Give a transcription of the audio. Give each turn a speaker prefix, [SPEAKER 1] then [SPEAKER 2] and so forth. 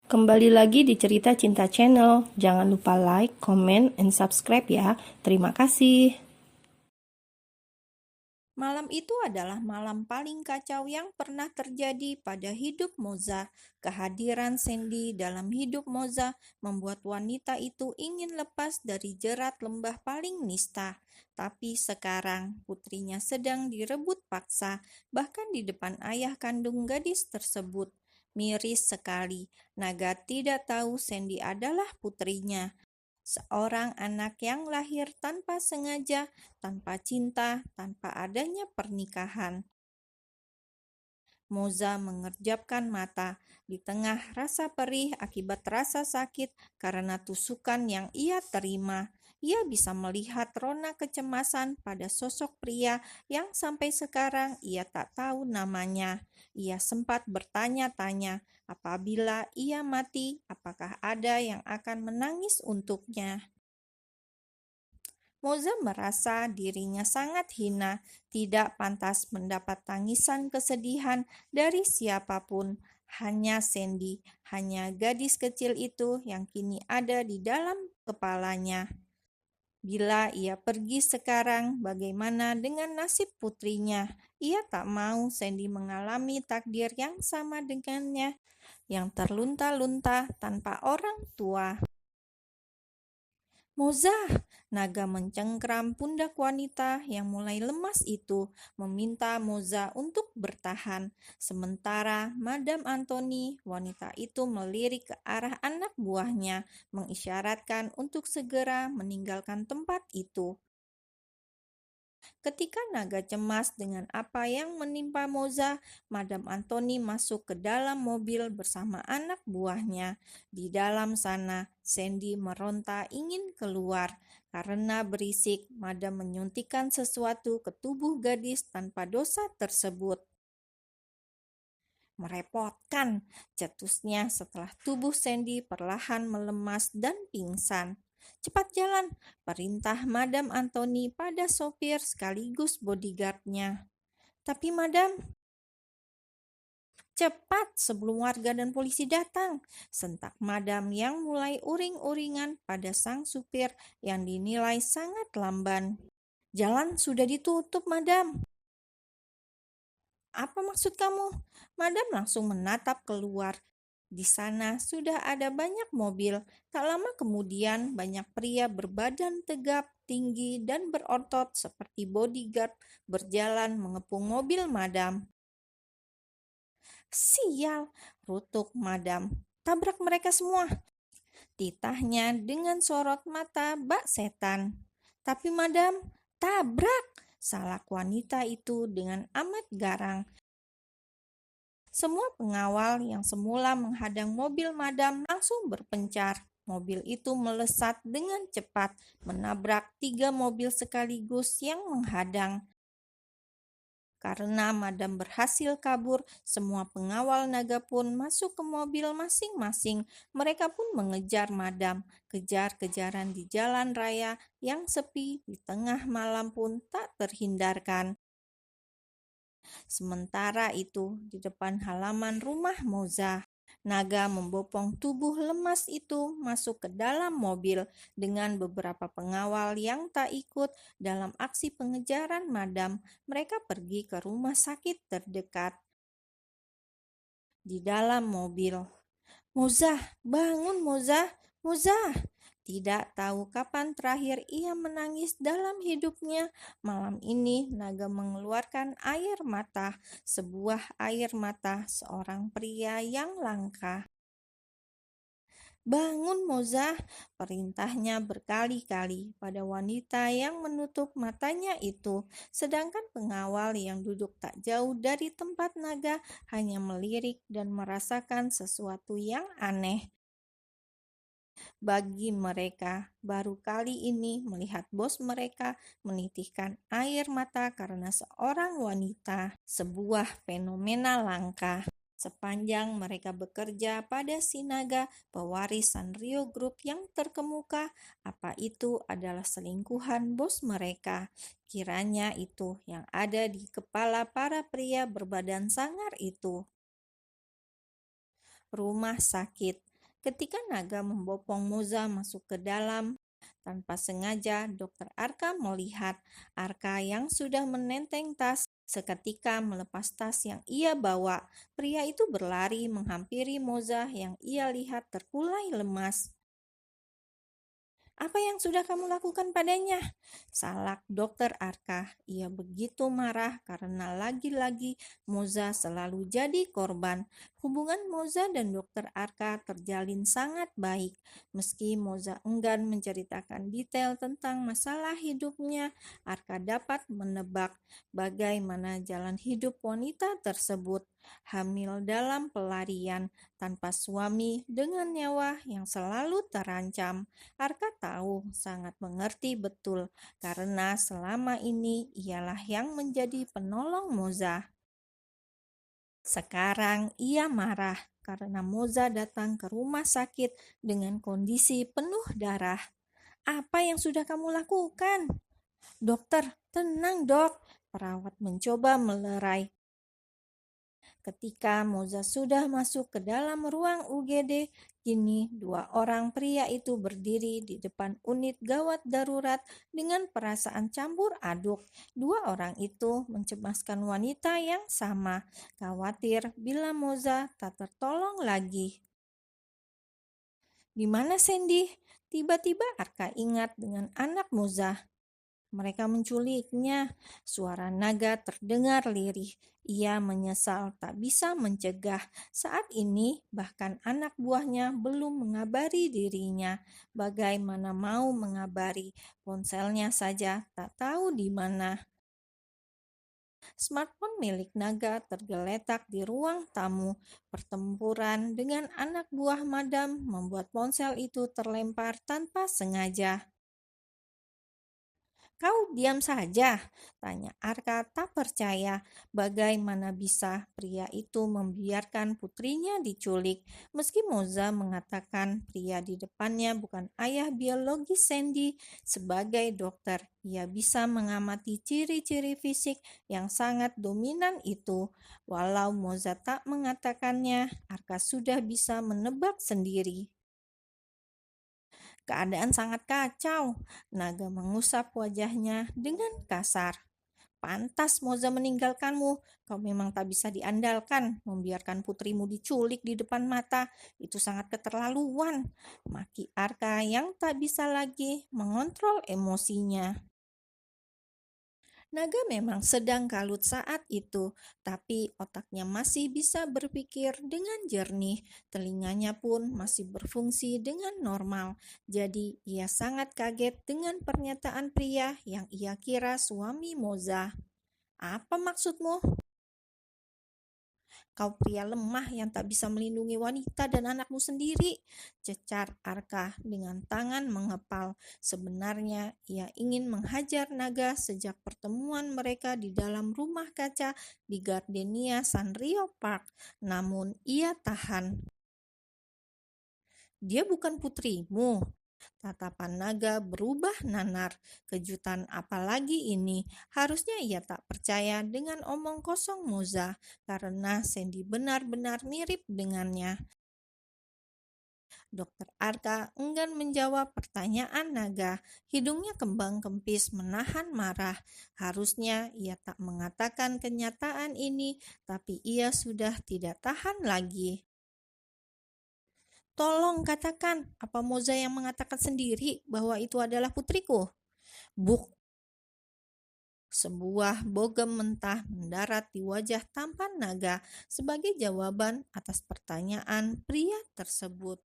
[SPEAKER 1] Kembali lagi di Cerita Cinta Channel. Jangan lupa like, comment, and subscribe ya. Terima kasih. Malam itu adalah malam paling kacau yang pernah terjadi pada hidup Moza. Kehadiran Sandy dalam hidup Moza membuat wanita itu ingin lepas dari jerat lembah paling nista. Tapi sekarang putrinya sedang direbut paksa, bahkan di depan ayah kandung gadis tersebut. Miris sekali, Naga tidak tahu Sandy adalah putrinya. Seorang anak yang lahir tanpa sengaja, tanpa cinta, tanpa adanya pernikahan. Moza mengerjapkan mata di tengah rasa perih akibat rasa sakit karena tusukan yang ia terima. Ia bisa melihat rona kecemasan pada sosok pria yang sampai sekarang ia tak tahu namanya. Ia sempat bertanya-tanya, apabila ia mati, apakah ada yang akan menangis untuknya? Moza merasa dirinya sangat hina, tidak pantas mendapat tangisan kesedihan dari siapapun. Hanya Sandy, hanya gadis kecil itu yang kini ada di dalam kepalanya. Bila ia pergi sekarang, bagaimana dengan nasib putrinya? Ia tak mau Sandy mengalami takdir yang sama dengannya, yang terlunta-lunta tanpa orang tua. Moza, Naga mencengkram pundak wanita yang mulai lemas itu, meminta Moza untuk bertahan. Sementara Madam Anthony, wanita itu melirik ke arah anak buahnya, mengisyaratkan untuk segera meninggalkan tempat itu. Ketika Naga cemas dengan apa yang menimpa Moza, Madam Anthony masuk ke dalam mobil bersama anak buahnya. Di dalam sana, Sandy meronta ingin keluar. Karena berisik, Madam menyuntikkan sesuatu ke tubuh gadis tanpa dosa tersebut. Merepotkan, cetusnya setelah tubuh Sandy perlahan melemas dan pingsan. Cepat jalan, perintah Madam Anthony pada sopir sekaligus bodyguardnya. Tapi Madam, cepat sebelum warga dan polisi datang, sentak Madam yang mulai uring-uringan pada sang supir yang dinilai sangat lamban. Jalan sudah ditutup, Madam. Apa maksud kamu? Madam langsung menatap keluar. Di sana sudah ada banyak mobil. Tak lama kemudian banyak pria berbadan tegap, tinggi, dan berotot seperti bodyguard berjalan mengepung mobil Madam. Sial, rutuk Madam. Tabrak mereka semua. Titahnya dengan sorot mata bak setan. Tapi Madam, tabrak, salak wanita itu dengan amat garang. Semua pengawal yang semula menghadang mobil Madam langsung berpencar. Mobil itu melesat dengan cepat, menabrak 3 mobil sekaligus yang menghadang. Karena Madam berhasil kabur, semua pengawal naga pun masuk ke mobil masing-masing. Mereka pun mengejar Madam, kejar-kejaran di jalan raya yang sepi di tengah malam pun tak terhindarkan. Sementara itu, di depan halaman rumah Moza, Naga membopong tubuh lemas itu masuk ke dalam mobil dengan beberapa pengawal yang tak ikut dalam aksi pengejaran Madam. Mereka pergi ke rumah sakit terdekat. Di dalam mobil, Moza, bangun Moza, Moza. Tidak tahu kapan terakhir ia menangis dalam hidupnya. Malam ini Naga mengeluarkan air mata, sebuah air mata seorang pria yang langka. Bangun Moza, perintahnya berkali-kali pada wanita yang menutup matanya itu. Sedangkan pengawal yang duduk tak jauh dari tempat Naga hanya melirik dan merasakan sesuatu yang aneh. Bagi mereka, baru kali ini melihat bos mereka menitihkan air mata karena seorang wanita, sebuah fenomena langka. Sepanjang mereka bekerja pada Sinaga, pewaris Sanrio Group yang terkemuka, apa itu adalah selingkuhan bos mereka. Kiranya itu yang ada di kepala para pria berbadan sangar itu. Rumah sakit. Ketika naga membopong Moza masuk ke dalam, tanpa sengaja Dokter Arka melihat Arka yang sudah menenteng tas seketika melepas tas yang ia bawa. Pria itu berlari menghampiri Moza yang ia lihat terkulai lemas. "Apa yang sudah kamu lakukan padanya?" salak Dokter Arka. Ia begitu marah karena lagi-lagi Moza selalu jadi korban. Hubungan Moza dan Dokter Arka terjalin sangat baik. Meski Moza enggan menceritakan detail tentang masalah hidupnya, Arka dapat menebak bagaimana jalan hidup wanita tersebut. Hamil dalam pelarian, tanpa suami, dengan nyawa yang selalu terancam. Arka tahu sangat mengerti betul karena selama ini ialah yang menjadi penolong Moza. Sekarang ia marah karena Moza datang ke rumah sakit dengan kondisi penuh darah. "Apa yang sudah kamu lakukan?" "Dokter, tenang dok." Perawat mencoba melerai. Ketika Moza sudah masuk ke dalam ruang UGD, kini dua orang pria itu berdiri di depan unit gawat darurat dengan perasaan campur aduk. Dua orang itu mencemaskan wanita yang sama, khawatir bila Moza tak tertolong lagi. "Di mana Sandy?" Tiba-tiba Arka ingat dengan anak Moza. "Mereka menculiknya." Suara naga terdengar lirih. Ia menyesal tak bisa mencegah. Saat ini bahkan anak buahnya belum mengabari dirinya. Bagaimana mau mengabari? Ponselnya saja tak tahu di mana. Smartphone milik naga tergeletak di ruang tamu. Pertempuran dengan anak buah madam membuat ponsel itu terlempar tanpa sengaja. "Kau diam saja?" tanya Arka tak percaya. Bagaimana bisa pria itu membiarkan putrinya diculik? Meski Moza mengatakan pria di depannya bukan ayah biologis Sandy, sebagai dokter, ia bisa mengamati ciri-ciri fisik yang sangat dominan itu. Walau Moza tak mengatakannya, Arka sudah bisa menebak sendiri. Keadaan sangat kacau. Naga mengusap wajahnya dengan kasar. "Pantas Moza meninggalkanmu. Kau memang tak bisa diandalkan. Membiarkan putrimu diculik di depan mata. Itu sangat keterlaluan." Maki Arka yang tak bisa lagi mengontrol emosinya. Naga memang sedang kalut saat itu, tapi otaknya masih bisa berpikir dengan jernih. Telinganya pun masih berfungsi dengan normal. Jadi ia sangat kaget dengan pernyataan pria yang ia kira suami Moza. "Apa maksudmu?" "Kau pria lemah yang tak bisa melindungi wanita dan anakmu sendiri," cecar Arka dengan tangan mengepal. Sebenarnya ia ingin menghajar naga sejak pertemuan mereka di dalam rumah kaca di Gardenia Sanrio Park, namun ia tahan. "Dia bukan putrimu?" Tatapan naga berubah nanar. Kejutan apa lagi ini? Harusnya ia tak percaya dengan omong kosong Moza, karena Sandy benar-benar mirip dengannya. Dokter Arka enggan menjawab pertanyaan naga. Hidungnya kembang kempis menahan marah. Harusnya ia tak mengatakan kenyataan ini, tapi ia sudah tidak tahan lagi. "Tolong katakan, apa Moza yang mengatakan sendiri bahwa itu adalah putriku?" Buk! Sebuah bogem mentah mendarat di wajah tampan naga sebagai jawaban atas pertanyaan pria tersebut.